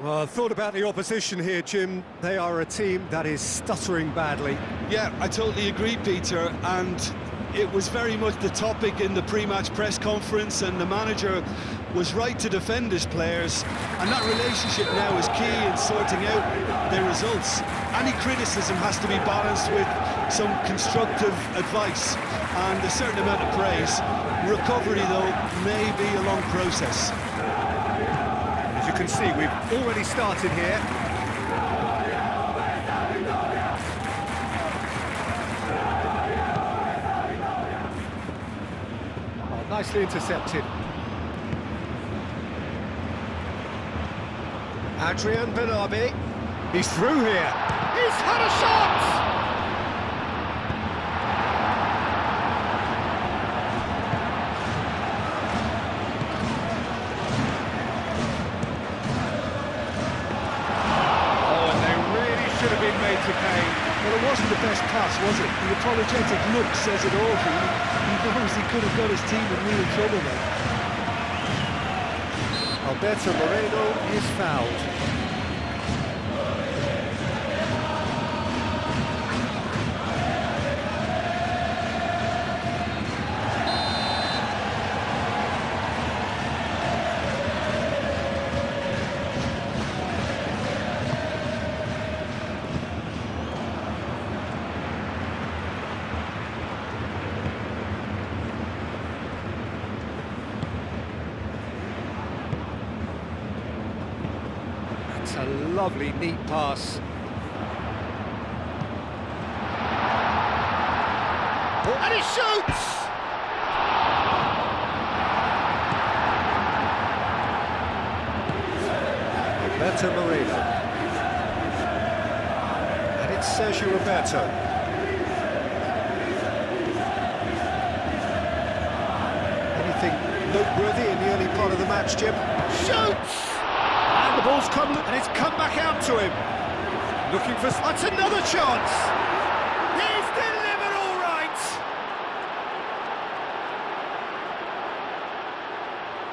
Well, I thought about the opposition here, Jim. They are a team that is stuttering badly. Yeah, I totally agree, Peter, and it was very much the topic in the pre-match press conference, and the manager was right to defend his players, and that relationship now is key in sorting out their results. Any criticism has to be balanced with some constructive advice and a certain amount of praise. Recovery, though, may be a long process. As you can see, we've already started here. Oh, nicely intercepted. Adrian Benabi. He's through here. He's had a shot! Well, it wasn't the best pass, was it? The apologetic look says it all. He knows he could have got his team in real trouble there. Alberto Moreno is fouled. It's a lovely, neat pass. Oh, and he shoots! Roberto Moreno. And it's Sergio Roberto. Anything noteworthy in the early part of the match, Jim? Shoots! And the ball's come, and it's come back out to him. Looking for... That's another chance! He's delivered all right!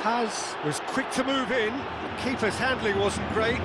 Paz was quick to move in. The keeper's handling wasn't great.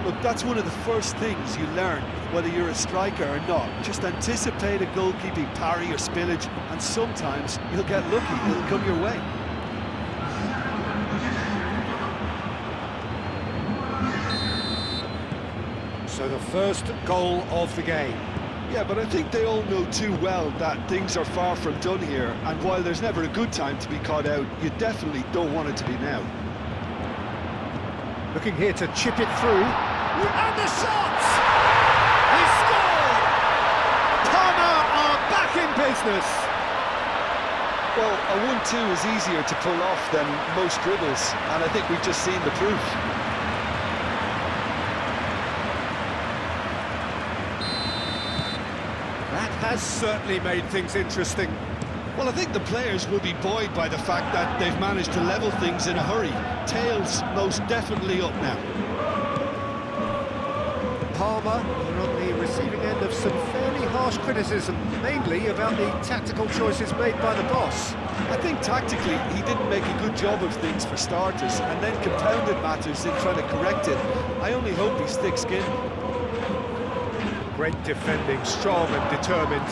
Look, that's one of the first things you learn, whether you're a striker or not. Just anticipate a goalkeeping parry or spillage, and sometimes you'll get lucky, it'll come your way. So the first goal of the game. Yeah, but I think they all know too well that things are far from done here, and while there's never a good time to be caught out, you definitely don't want it to be now. Looking here to chip it through. And the shot! He scored! Parma are back in business! Well, a 1-2 is easier to pull off than most dribbles, and I think we've just seen the proof. That has certainly made things interesting. Well, I think the players will be buoyed by the fact that they've managed to level things in a hurry. Tails most definitely up now. Parma are on the receiving end of some fairly harsh criticism, mainly about the tactical choices made by the boss. I think tactically he didn't make a good job of things for starters, and then compounded matters in trying to correct it. I only hope he's thick-skinned. Great defending, strong and determined.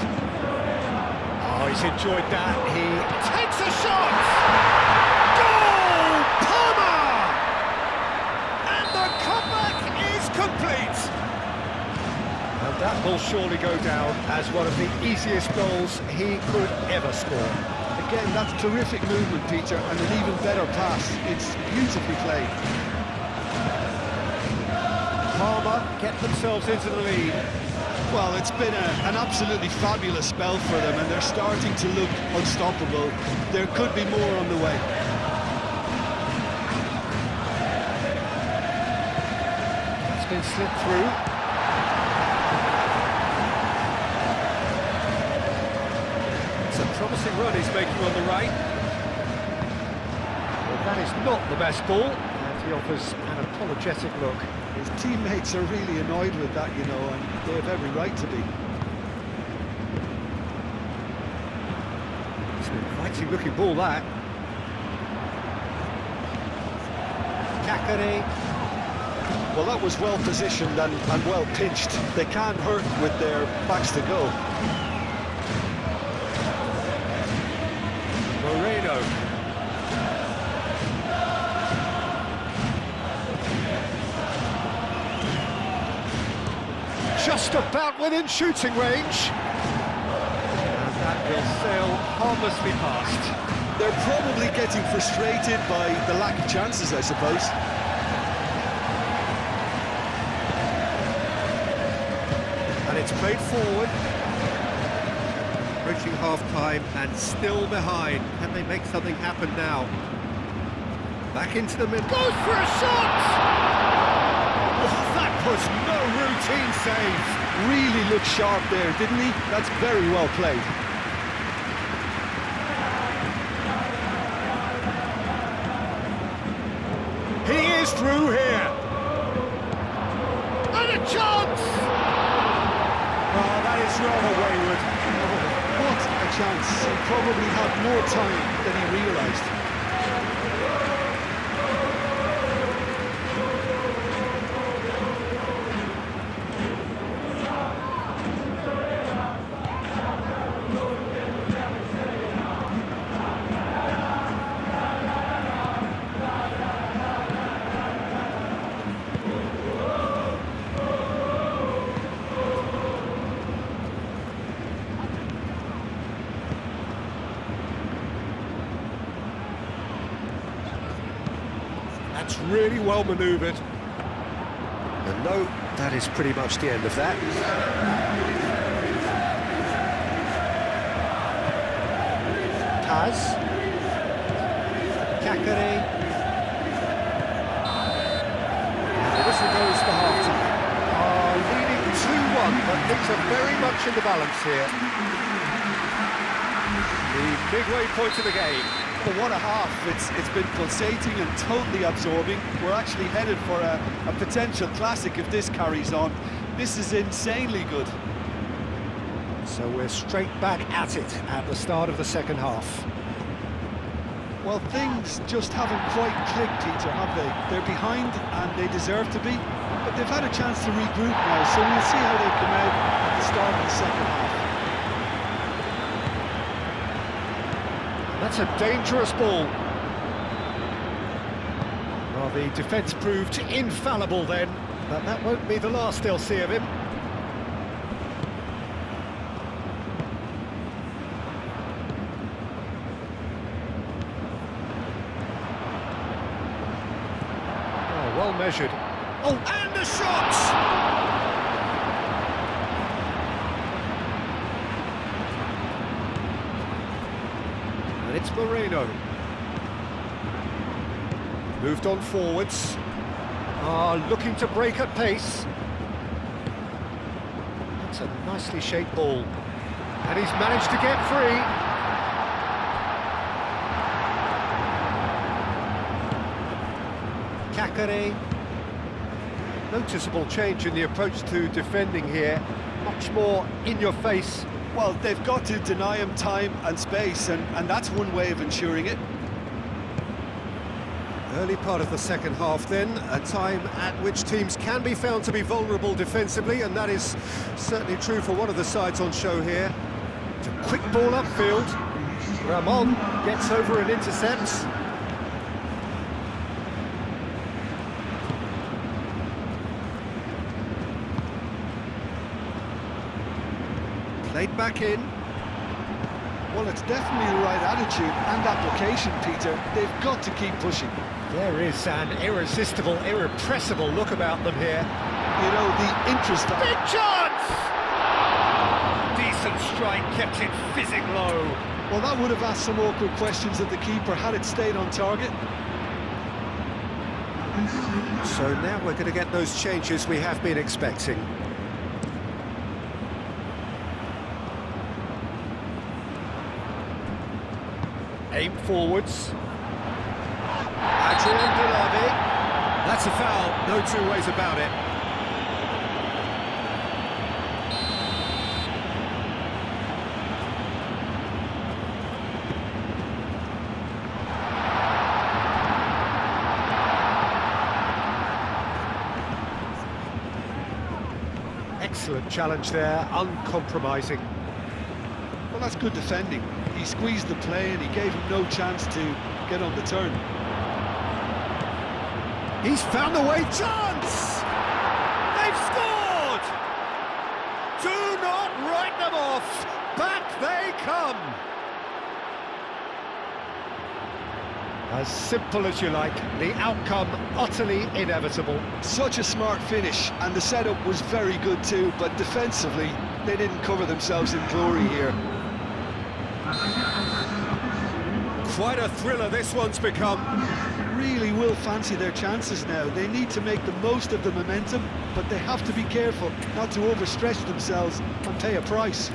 Oh, he's enjoyed that. He takes a shot! Goal! Parma! And the comeback is complete! And that will surely go down as one of the easiest goals he could ever score. Again, that's terrific movement, Peter, and an even better pass. It's beautifully played. Parma get themselves into the lead. Well, it's been an absolutely fabulous spell for them, and they're starting to look unstoppable. There could be more on the way. It's been slipped through. It's a promising run he's making on the right. Well, that is not the best ball, and he offers an apologetic look. His teammates are really annoyed with that, you know, and they have every right to be. It's an inviting looking ball, that. Caqueret. Well, that was well positioned and well pitched. They can't hurt with their backs to goal. Moreno. Just about within shooting range. And that will sail harmlessly past. They're probably getting frustrated by the lack of chances, I suppose. And it's played forward. Approaching half-time and still behind. Can they make something happen now? Back into the middle. Goes for a shot! Oh, that was no routine save. Really looked sharp there, didn't he? That's very well played. He is through here. And a chance! Oh, that is rather wayward. What a chance. He probably had more time than he realised. That's really well manoeuvred. And no, that is pretty much the end of that. Paz. Kakare. The whistle goes for half-time. Leading 2-1, but things are very much in the balance here. The midway point of the game. But what a half. It's been pulsating and totally absorbing. We're actually headed for a potential classic if this carries on. This is insanely good. So we're straight back at it at the start of the second half. Well, things just haven't quite clicked, Peter, have they? They're behind and they deserve to be, but they've had a chance to regroup now, so we'll see how they come out at the start of the second half. That's a dangerous ball. Well, the defence proved infallible then, but that won't be the last they'll see of him. Oh, well measured. Oh, and the shot! And it's Moreno. Moved on forwards. Looking to break at pace. That's a nicely shaped ball. And he's managed to get free. Kakare. Noticeable change in the approach to defending here. Much more in your face. Well, they've got to deny him time and space, and that's one way of ensuring it. Early part of the second half then, a time at which teams can be found to be vulnerable defensively, and that is certainly true for one of the sides on show here. It's a quick ball upfield. Ramon gets over and intercepts. Played back in. Well, it's definitely the right attitude and application, Peter. They've got to keep pushing. There is an irresistible, irrepressible look about them here. You know, the interest... Big chance! Decent strike, kept it fizzing low. Well, that would have asked some awkward questions of the keeper had it stayed on target. So now we're going to get those changes we have been expecting. Aim forwards. Adrian Delavi. That's a foul, no two ways about it. Excellent challenge there, uncompromising. Well, that's good defending. He squeezed the play and he gave him no chance to get on the turn. He's found the way, chance! They've scored! Do not write them off! Back they come! As simple as you like, the outcome utterly inevitable. Such a smart finish, and the setup was very good too, but defensively, they didn't cover themselves in glory here. Quite a thriller this one's become. Really will fancy their chances now. They need to make the most of the momentum, but they have to be careful not to overstretch themselves and pay a price.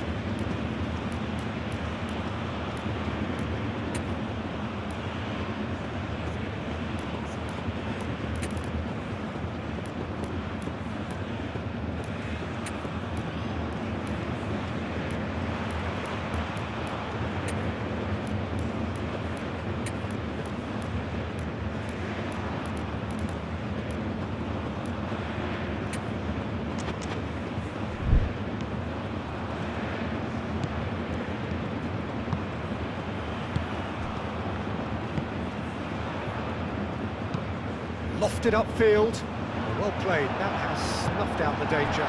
Lofted upfield. Well played, that has snuffed out the danger.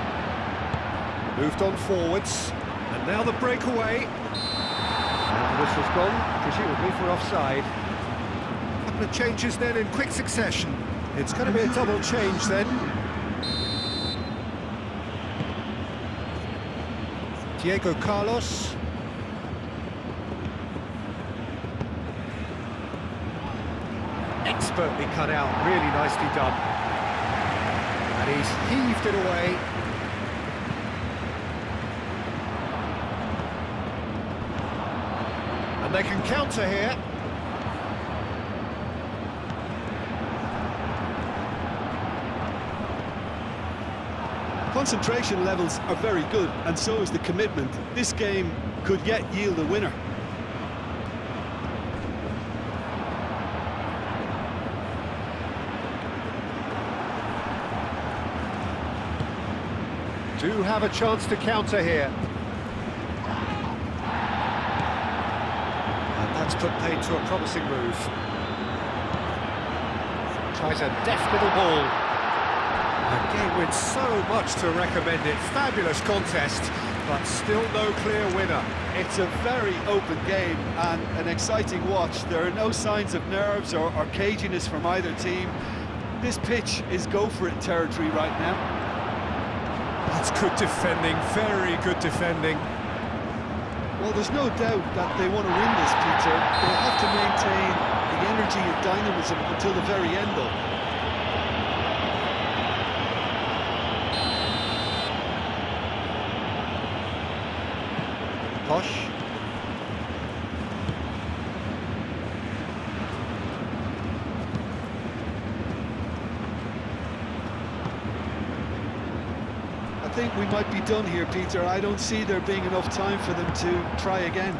Moved on forwards, and now the breakaway. And the whistle's gone, presumably for offside. A couple of changes then in quick succession. It's going to be a double change then. Diego Carlos. Expertly cut out, really nicely done. And he's heaved it away. And they can counter here. Concentration levels are very good, and so is the commitment. This game could yet yield a winner. Do have a chance to counter here. And that's put paid to a promising move. Tries a deft little ball. A game with so much to recommend it. Fabulous contest, but still no clear winner. It's a very open game and an exciting watch. There are no signs of nerves or caginess from either team. This pitch is go-for-it territory right now. That's good defending, very good defending. Well, there's no doubt that they want to win this, Peter. They'll have to maintain the energy and dynamism until the very end, though. Posh. I think we might be done here, Peter. I don't see there being enough time for them to try again.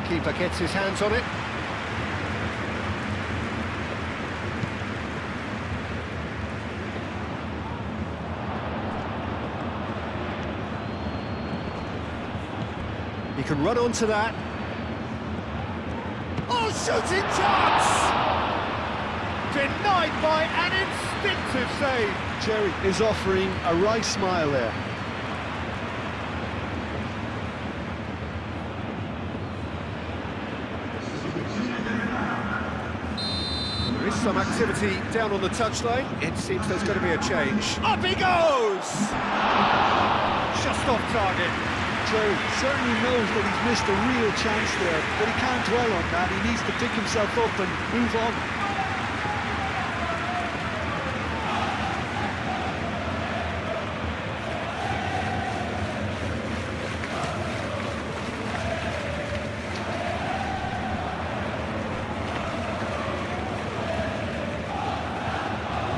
The keeper gets his hands on it. He can run onto that. Oh, shooting chance! Denied by an instinctive save. Jerry is offering a right smile there. There is some activity down on the touchline. It seems there's going to be a change. Up he goes! Just off target. Jerry certainly knows that he's missed a real chance there, but he can't dwell on that. He needs to pick himself up and move on.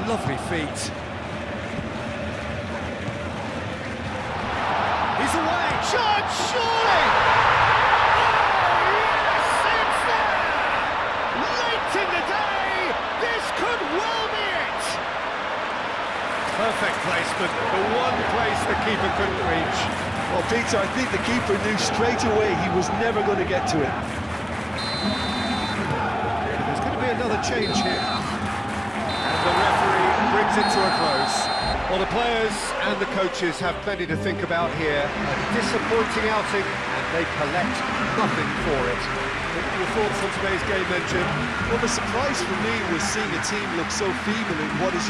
Lovely feet. He's away. Shot, surely! Oh, yes, it's there! Late in the day, this could well be Perfect placement, the one place the keeper couldn't reach. Well, Peter, I think the keeper knew straight away he was never going to get to it. There's going to be another change here. And the referee brings it to a close. Well, the players and the coaches have plenty to think about here. A disappointing outing, and they collect nothing for it. Your thoughts on today's game then, Jim? Well, the surprise for me was seeing a team look so feeble in what is